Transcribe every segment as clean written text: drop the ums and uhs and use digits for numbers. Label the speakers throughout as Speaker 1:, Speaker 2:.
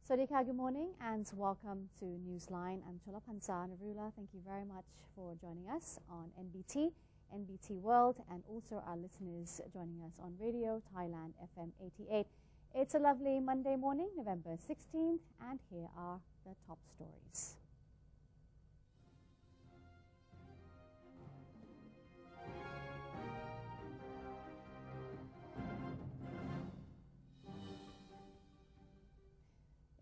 Speaker 1: Swadika, good morning and welcome to Newsline. I'm Cholapansa Narula. Thank you very much for joining us on NBT, NBT World, and also our listeners joining us on radio, Thailand FM 88. It's a lovely Monday morning, November 16th, and here are the top stories.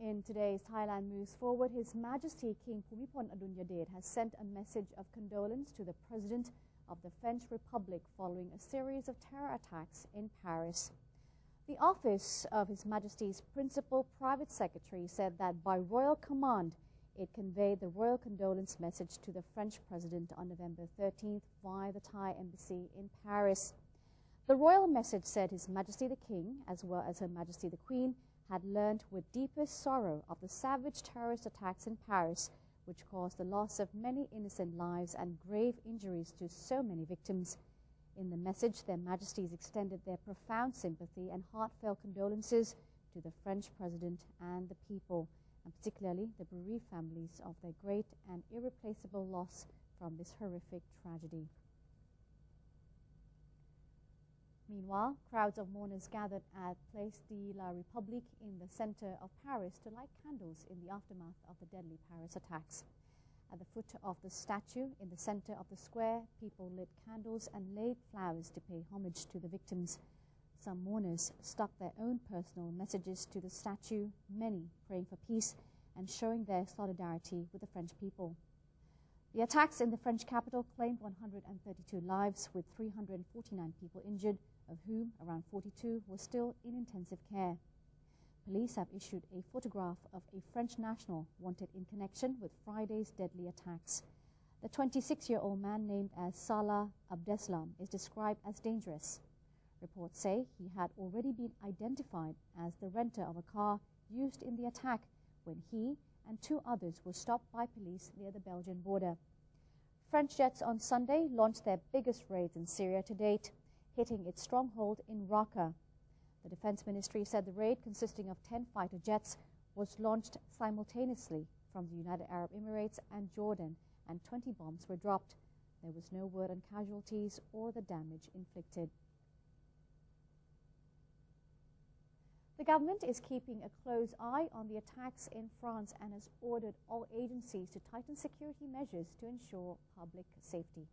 Speaker 1: In today's Thailand Moves Forward, His Majesty King Bhumibol Adulyadej has sent a message of condolence to the President of the French Republic following a series of terror attacks in Paris. The office of His Majesty's Principal Private Secretary said that by royal command, it conveyed the royal condolence message to the French President on November 13th via the Thai Embassy in Paris. The royal message said His Majesty the King, as well as Her Majesty the Queen, had learned with deepest sorrow of the savage terrorist attacks in Paris, which caused the loss of many innocent lives and grave injuries to so many victims. In the message, their Majesties extended their profound sympathy and heartfelt condolences to the French President and the people, and particularly the bereaved families of their great and irreplaceable loss from this horrific tragedy. Meanwhile, crowds of mourners gathered at Place de la République in the center of Paris to light candles in the aftermath of the deadly Paris attacks. At the foot of the statue in the center of the square, people lit candles and laid flowers to pay homage to the victims. Some mourners stuck their own personal messages to the statue, many praying for peace and showing their solidarity with the French people. The attacks in the French capital claimed 132 lives, with 349 people injured, of whom around 42 were still in intensive care. Police have issued a photograph of a French national wanted in connection with Friday's deadly attacks. The 26-year-old man named as Salah Abdeslam is described as dangerous. Reports say he had already been identified as the renter of a car used in the attack when he and two others were stopped by police near the Belgian border. French jets on Sunday launched their biggest raids in Syria to date, hitting its stronghold in Raqqa. The Defense Ministry said the raid, consisting of 10 fighter jets, was launched simultaneously from the United Arab Emirates and Jordan, and 20 bombs were dropped. There was no word on casualties or the damage inflicted. The government is keeping a close eye on the attacks in France and has ordered all agencies to tighten security measures to ensure public safety.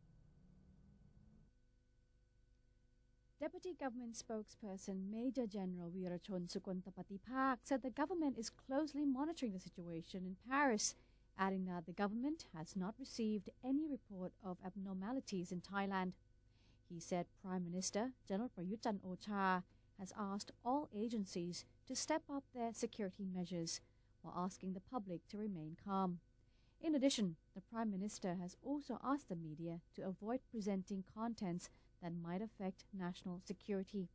Speaker 1: Deputy Government Spokesperson Major General Weerachon Sukontapatipak said the government is closely monitoring the situation in Paris, adding that the government has not received any report of abnormalities in Thailand. He said Prime Minister General Prayut Chan-o-cha has asked all agencies to step up their security measures while asking the public to remain calm. In addition, the Prime Minister has also asked the media to avoid presenting contents that might affect national security.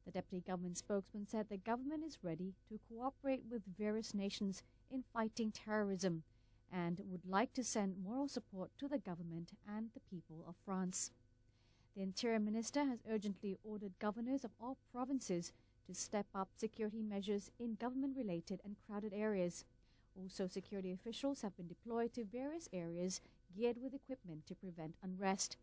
Speaker 1: The Deputy Government spokesman said the government is ready to cooperate with various nations in fighting terrorism and would like to send moral support to the government and the people of France. The Interior Minister has urgently ordered governors of all provinces to step up security measures in government-related and crowded areas. Also, security officials have been deployed to various areas geared with equipment to prevent unrest.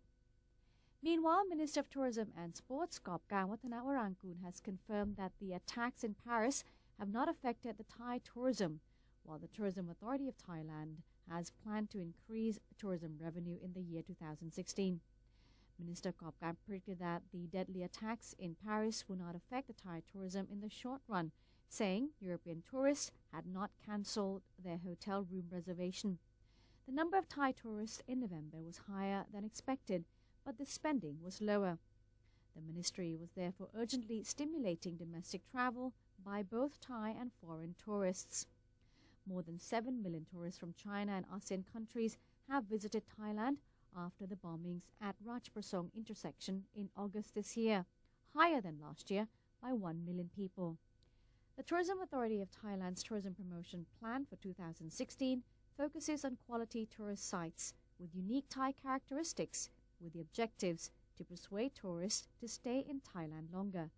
Speaker 1: Meanwhile, Minister of Tourism and Sports, Gopkang Wattanawarangkul, has confirmed that the attacks in Paris have not affected the Thai tourism, while the Tourism Authority of Thailand has planned to increase tourism revenue in the year 2016. Minister Gopkang predicted that the deadly attacks in Paris will not affect the Thai tourism in the short run, saying European tourists had not cancelled their hotel room reservation. The number of Thai tourists in November was higher than expected, but the spending was lower. The ministry was therefore urgently stimulating domestic travel by both Thai and foreign tourists. More than 7 million tourists from China and ASEAN countries have visited Thailand after the bombings at Rajprasong intersection in August this year, higher than last year by 1 million people. The Tourism Authority of Thailand's tourism promotion plan for 2016 focuses on quality tourist sites with unique Thai characteristics, with the objectives to persuade tourists to stay in Thailand longer.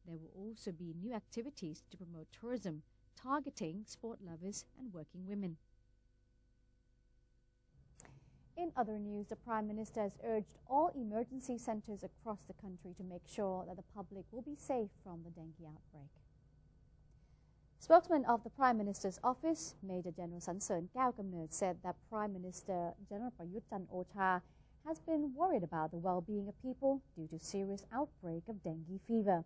Speaker 1: There will also be new activities to promote tourism targeting sport lovers and working women. In other news, the Prime Minister has urged all emergency centres across the country to make sure that the public will be safe from the dengue outbreak. Spokesman of the Prime Minister's office, Major General Sansern Kaew-Kamnert, said that Prime Minister General Prayut Chan-o-cha has been worried about the well-being of people due to serious outbreak of dengue fever.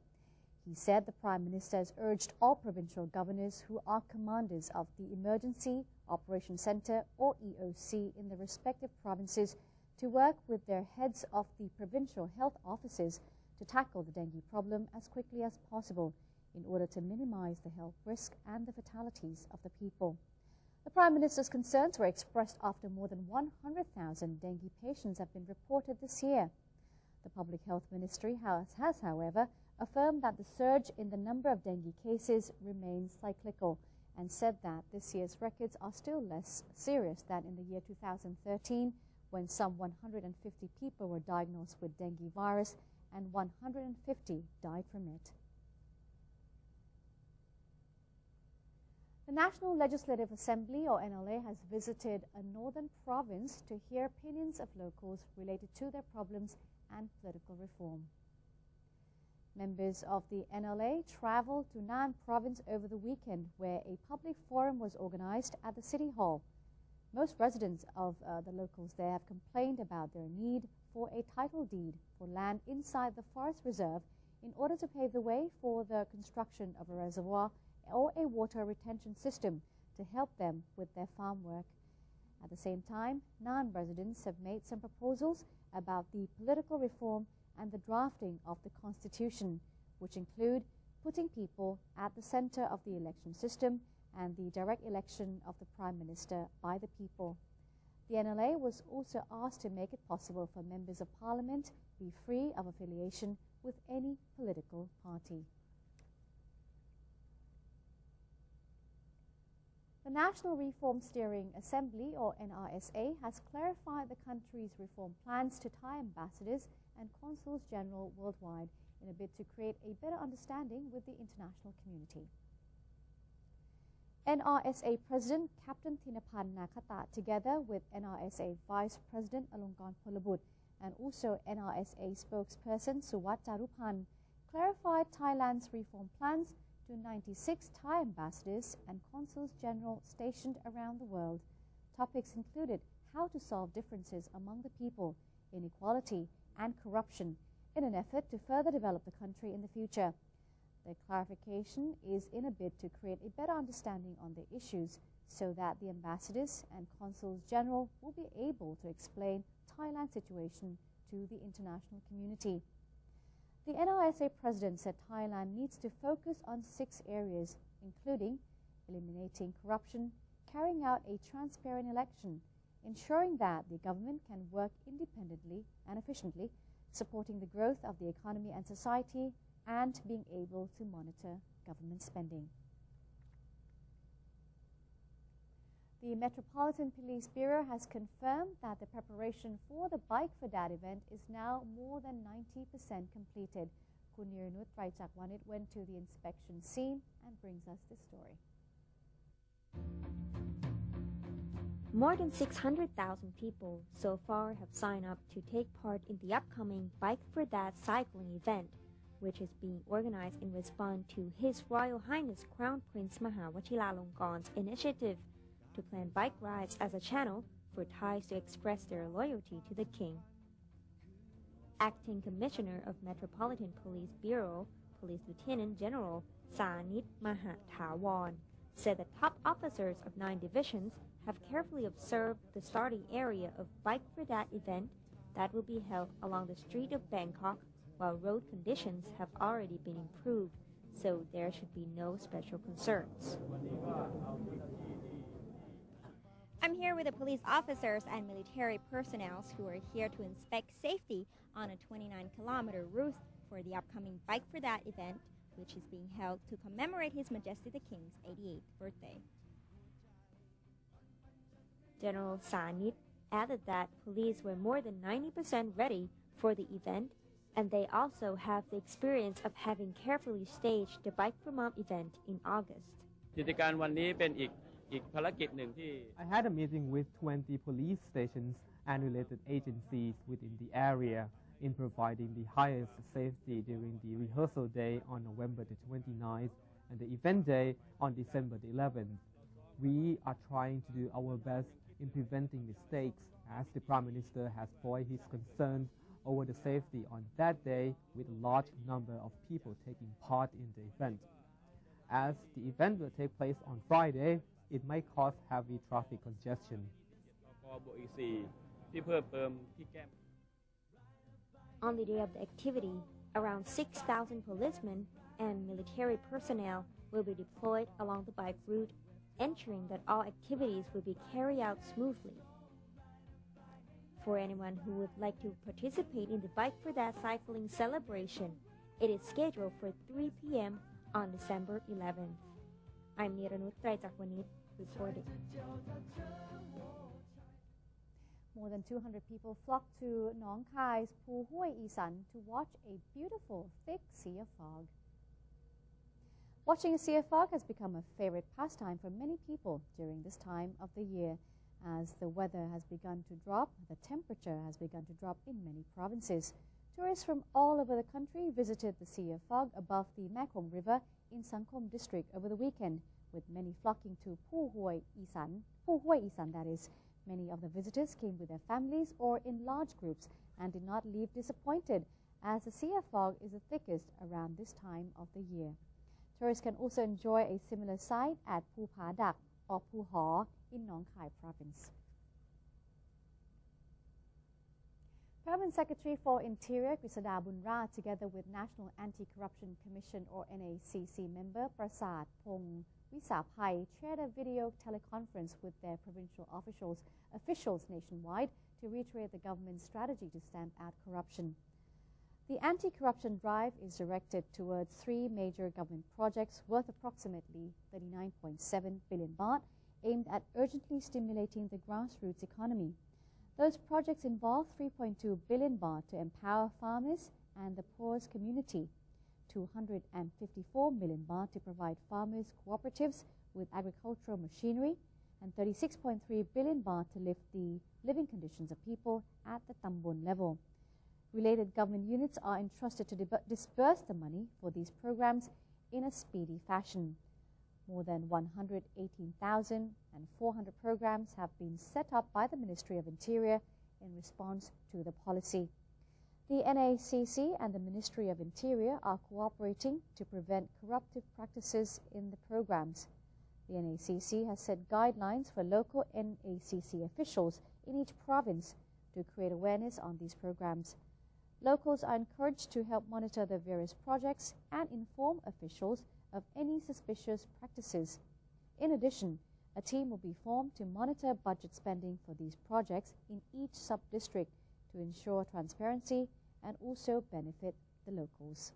Speaker 1: He said the Prime Minister has urged all provincial governors who are commanders of the Emergency Operations Centre or EOC in the respective provinces to work with their heads of the provincial health offices to tackle the dengue problem as quickly as possible in order to minimize the health risk and the fatalities of the people. The Prime Minister's concerns were expressed after more than 100,000 dengue patients have been reported this year. The Public Health Ministry has, however, affirmed that the surge in the number of dengue cases remains cyclical and said that this year's records are still less serious than in the year 2013, when some 150 people were diagnosed with dengue virus and 150 died from it. The National Legislative Assembly, or NLA, has visited a northern province to hear opinions of locals related to their problems and political reform. Members of the NLA travelled to Nan province over the weekend, where a public forum was organized at the City Hall. Most residents of the locals there have complained about their need for a title deed for land inside the forest reserve in order to pave the way for the construction of a reservoir or a water retention system to help them with their farm work. At the same time, Nan residents have made some proposals about the political reform and the drafting of the Constitution, which include putting people at the center of the election system and the direct election of the Prime Minister by the people. The NLA was also asked to make it possible for members of Parliament be free of affiliation with any political party. The National Reform Steering Assembly, or NRSA, has clarified the country's reform plans to tie ambassadors and consuls general worldwide in a bid to create a better understanding with the international community. NRSA President Captain Thinapan Nakata, together with NRSA Vice President Alongkorn Polabut and also NRSA spokesperson Suwat Jarupan, clarified Thailand's reform plans to 96 Thai ambassadors and consuls general stationed around the world. Topics included how to solve differences among the people, inequality, and corruption in an effort to further develop the country in the future. The clarification is in a bid to create a better understanding on the issues so that the ambassadors and consuls general will be able to explain Thailand's situation to the international community. The NRSA president said Thailand needs to focus on 6 areas, including eliminating corruption, carrying out a transparent election, ensuring that the government can work independently and efficiently, supporting the growth of the economy and society, and being able to monitor government spending. The Metropolitan Police Bureau has confirmed that the preparation for the Bike for Dad event is now more than 90% completed. Kunirnut Raichakwanit went to the inspection scene and brings us this story.
Speaker 2: More than 600,000 people so far have signed up to take part in the upcoming Bike for Dad cycling event, which is being organized in response to His Royal Highness Crown Prince Mahawachilalongkorn's initiative to plan bike rides as a channel for Thais to express their loyalty to the King. Acting Commissioner of Metropolitan Police Bureau, Police Lieutenant General Sanit Mahathawon, said that top officers of 9 divisions have carefully observed the starting area of Bike for Dad event that will be held along the street of Bangkok, while road conditions have already been improved, so there should be no special concerns.
Speaker 3: I'm here with the police officers and military personnel who are here to inspect safety on a 29-kilometer route for the upcoming Bike for Dad event, which is being held to commemorate His Majesty the King's 88th birthday.
Speaker 2: General Sanit added that police were more than 90% ready for the event, and they also have the experience of having carefully staged the Bike for Mom event in August.
Speaker 4: กิจการวันนี้เป็นอีกภารกิจหนึ่งที่
Speaker 5: I had a meeting with 20 police stations and related agencies within the area in providing the highest safety during the rehearsal day on November the 29th and the event day on December the 11th. We are trying to do our best in preventing mistakes as the Prime Minister has voiced his concerns over the safety on that day with a large number of people taking part in the event. As the event will take place on Friday, it might cause heavy traffic congestion.
Speaker 2: On the day of the activity, around 6,000 policemen and military personnel will be deployed along the bike route, ensuring that all activities will be carried out smoothly. For anyone who would like to participate in the Bike for That cycling celebration, it is scheduled for 3 p.m. on December 11th. I'm Niranut Traijakwanit reporting.
Speaker 1: More than 200 people flocked to Nong Kai's Phu Hoi Isan to watch a beautiful, thick sea of fog. Watching a sea of fog has become a favorite pastime for many people during this time of the year. As the weather has begun to drop, the temperature has begun to drop in many provinces. Tourists from all over the country visited the sea of fog above the Makom River in Sangkom district over the weekend, with many flocking to Phu Hoi Isan that is. Many of the visitors came with their families or in large groups and did not leave disappointed, as the sea of fog is the thickest around this time of the year. Tourists can also enjoy a similar sight at Phu Padak or Phu Ho in Nong Khai province. Permanent Secretary for Interior Grisada Bunra, together with National Anti-Corruption Commission or NACC member Prasad Pong Wisapai, chaired a video teleconference with their provincial officials nationwide to reiterate the government's strategy to stamp out corruption. The anti-corruption drive is directed towards 3 major government projects worth approximately 39.7 billion baht, aimed at urgently stimulating the grassroots economy. Those projects involve 3.2 billion baht to empower farmers and the poorest community, 254 million baht to provide farmers cooperatives with agricultural machinery, and 36.3 billion baht to lift the living conditions of people at the Tambon level. Related government units are entrusted to disburse the money for these programs in a speedy fashion. More than 118,400 programs have been set up by the Ministry of Interior in response to the policy. The NACC and the Ministry of Interior are cooperating to prevent corruptive practices in the programs. The NACC has set guidelines for local NACC officials in each province to create awareness on these programs. Locals are encouraged to help monitor the various projects and inform officials of any suspicious practices. In addition, a team will be formed to monitor budget spending for these projects in each sub-district to ensure transparency and also benefit the locals.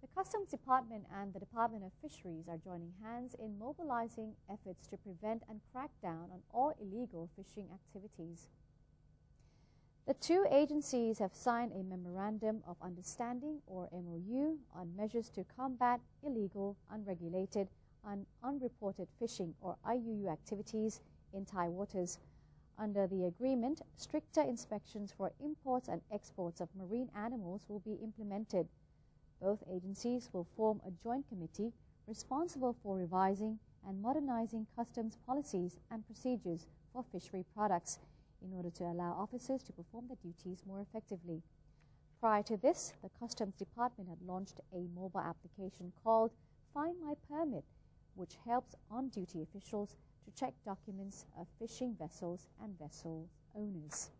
Speaker 1: The Customs Department and the Department of Fisheries are joining hands in mobilizing efforts to prevent and crack down on all illegal fishing activities. The 2 agencies have signed a Memorandum of Understanding or MOU on measures to combat illegal, unregulated, and unreported fishing or IUU activities in Thai waters. Under the agreement, stricter inspections for imports and exports of marine animals will be implemented. Both agencies will form a joint committee responsible for revising and modernizing customs policies and procedures for fishery products in order to allow officers to perform their duties more effectively. Prior to this, the Customs Department had launched a mobile application called Find My Permit, which helps on-duty officials to check documents of fishing vessels and vessel owners.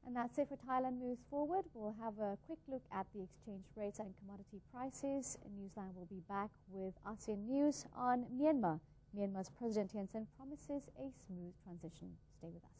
Speaker 1: And that's it for Thailand Moves Forward. We'll have a quick look at the exchange rates and commodity prices. Newsline will be back with ASEAN News on Myanmar. Myanmar's President Thein Sein promises a smooth transition. Stay with us.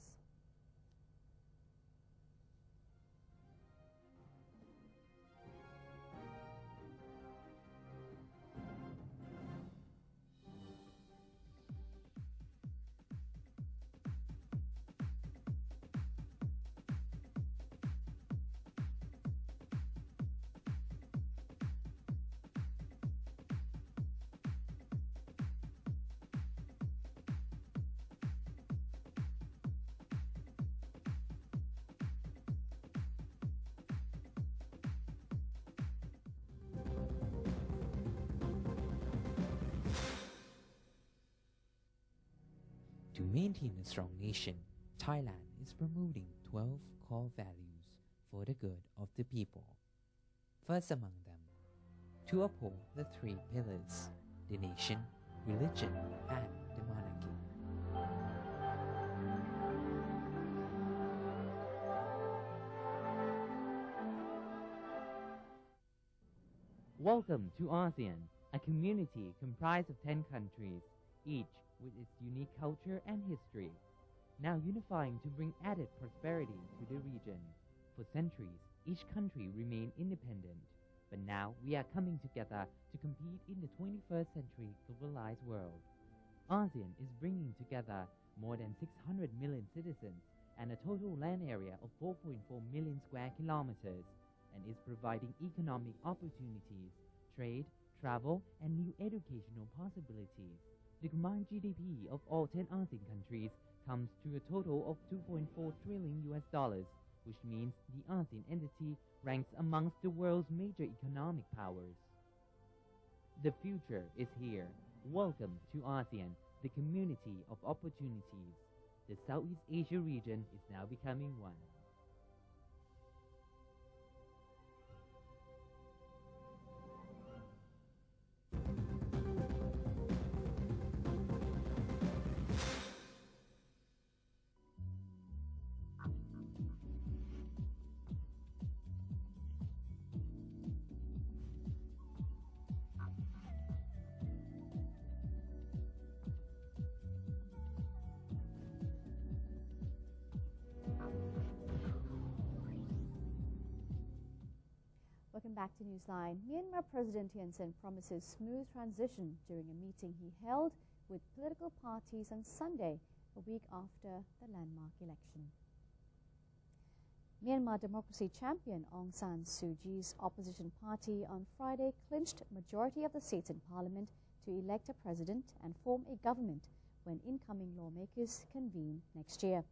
Speaker 6: maintain a strong nation, Thailand is promoting 12 core values for the good of the people. First among them, to uphold the three pillars, the nation, religion, and the monarchy.
Speaker 7: Welcome to ASEAN, a community comprised of 10 countries, each with its unique culture and history, now unifying to bring added prosperity to the region. For centuries, each country remained independent, but now we are coming together to compete in the 21st century globalized world. ASEAN is bringing together more than 600 million citizens and a total land area of 4.4 million square kilometers, and is providing economic opportunities, trade, travel, and new educational possibilities. The combined GDP of all 10 ASEAN countries comes to a total of $2.4 trillion, which means the ASEAN entity ranks amongst the world's major economic powers. The future is here. Welcome to ASEAN, the community of opportunities. The Southeast Asia region is now becoming one.
Speaker 1: Welcome back to Newsline. Myanmar President Thein Sein promises smooth transition during a meeting he held with political parties on Sunday, a week after the landmark election. Myanmar democracy champion Aung San Suu Kyi's opposition party on Friday clinched majority of the seats in parliament to elect a president and form a government when incoming lawmakers convene next year.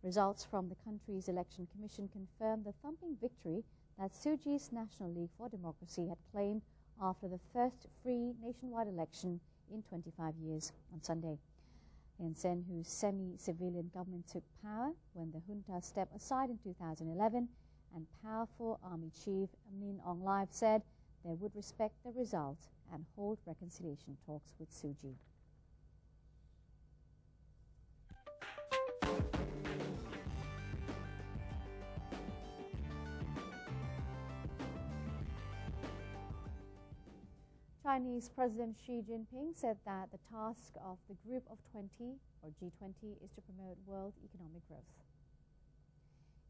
Speaker 1: Results from the country's election commission confirmed the thumping victory that Suu Kyi's National League for Democracy had claimed after the first free nationwide election in 25 years on Sunday. Thein Sein, whose semi-civilian government took power when the junta stepped aside in 2011, and powerful army chief Min Aung Hlaing said they would respect the result and hold reconciliation talks with Suu Kyi. Chinese President Xi Jinping said that the task of the Group of 20, or G20, is to promote world economic growth.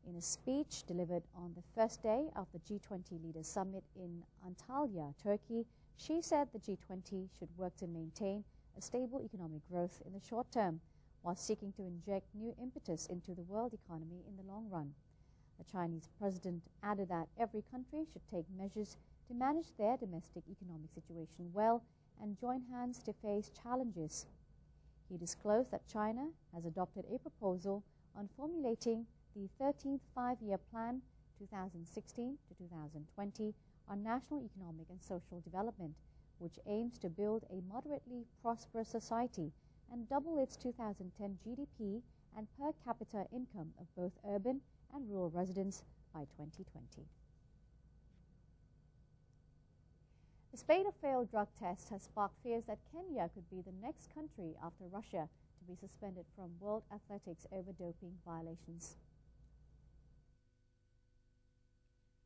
Speaker 1: In a speech delivered on the first day of the G20 Leaders Summit in Antalya, Turkey, Xi said the G20 should work to maintain a stable economic growth in the short term, while seeking to inject new impetus into the world economy in the long run. The Chinese president added that every country should take measures to manage their domestic economic situation well and join hands to face challenges. He disclosed that China has adopted a proposal on formulating the 13th Five-Year Plan 2016 to 2020 on national economic and social development, which aims to build a moderately prosperous society and double its 2010 GDP and per capita income of both urban and rural residents by 2020. The spate of failed drug tests has sparked fears that Kenya could be the next country after Russia to be suspended from World Athletics over doping violations.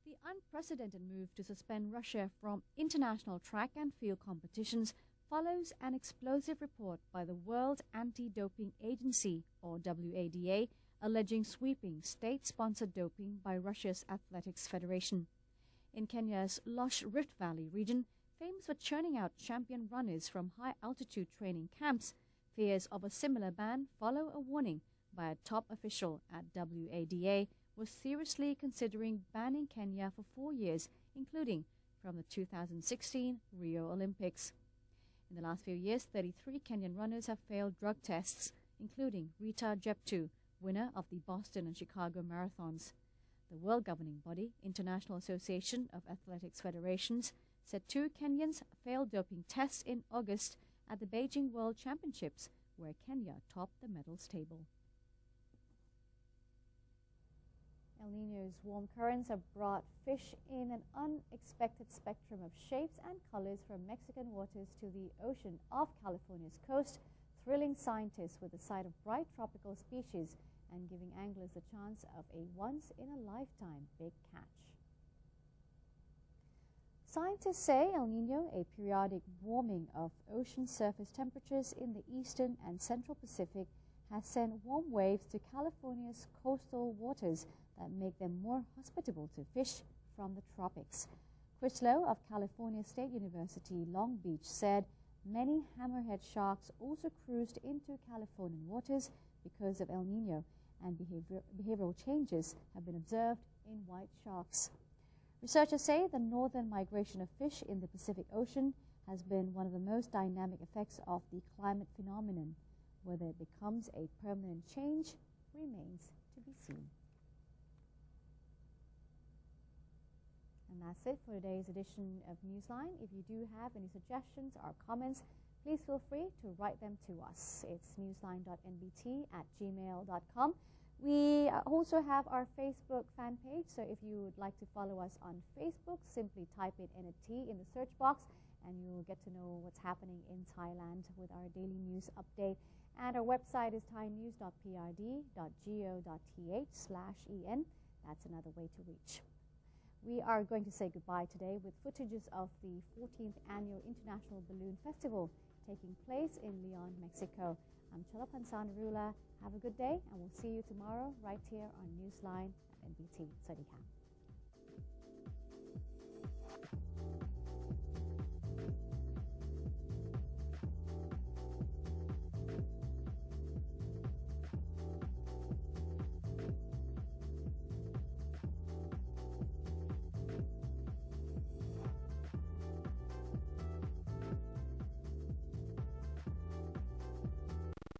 Speaker 1: The unprecedented move to suspend Russia from international track and field competitions follows an explosive report by the World Anti-Doping Agency, or WADA, alleging sweeping state-sponsored doping by Russia's Athletics Federation. In Kenya's lush Rift Valley region, famous for churning out champion runners from high-altitude training camps, fears of a similar ban follow a warning by a top official at WADA was seriously considering banning Kenya for 4 years, including from the 2016 Rio Olympics. In the last few years, 33 Kenyan runners have failed drug tests, including Rita Jeptu, winner of the Boston and Chicago marathons. The world governing body, International Association of Athletics Federations, said 2 Kenyans failed doping tests in August at the Beijing World Championships, where Kenya topped the medals table. El Niño's warm currents have brought fish in an unexpected spectrum of shapes and colors from Mexican waters to the ocean off California's coast, thrilling scientists with the sight of bright tropical species and giving anglers the chance of a once-in-a-lifetime big catch. Scientists say El Niño, a periodic warming of ocean surface temperatures in the eastern and central Pacific, has sent warm waves to California's coastal waters that make them more hospitable to fish from the tropics. Chris Lowe of California State University, Long Beach, said many hammerhead sharks also cruised into Californian waters because of El Niño, and behavioral changes have been observed in white sharks. Researchers say the northern migration of fish in the Pacific Ocean has been one of the most dynamic effects of the climate phenomenon. Whether it becomes a permanent change remains to be seen. And that's it for today's edition of Newsline. If you do have any suggestions or comments, please feel free to write them to us. It's newsline.nbt@gmail.com. We also have our Facebook fan page, so if you would like to follow us on Facebook, simply type in NT in the search box and you'll get to know what's happening in Thailand with our daily news update. And our website is thainews.prd.go.th/en. That's another way to reach. We are going to say goodbye today with footages of the 14th Annual International Balloon Festival taking place in Leon, Mexico. I'm Chalapan Rula. Have a good day, and we'll see you tomorrow right here on Newsline at NBT. สวัสดีค่ะ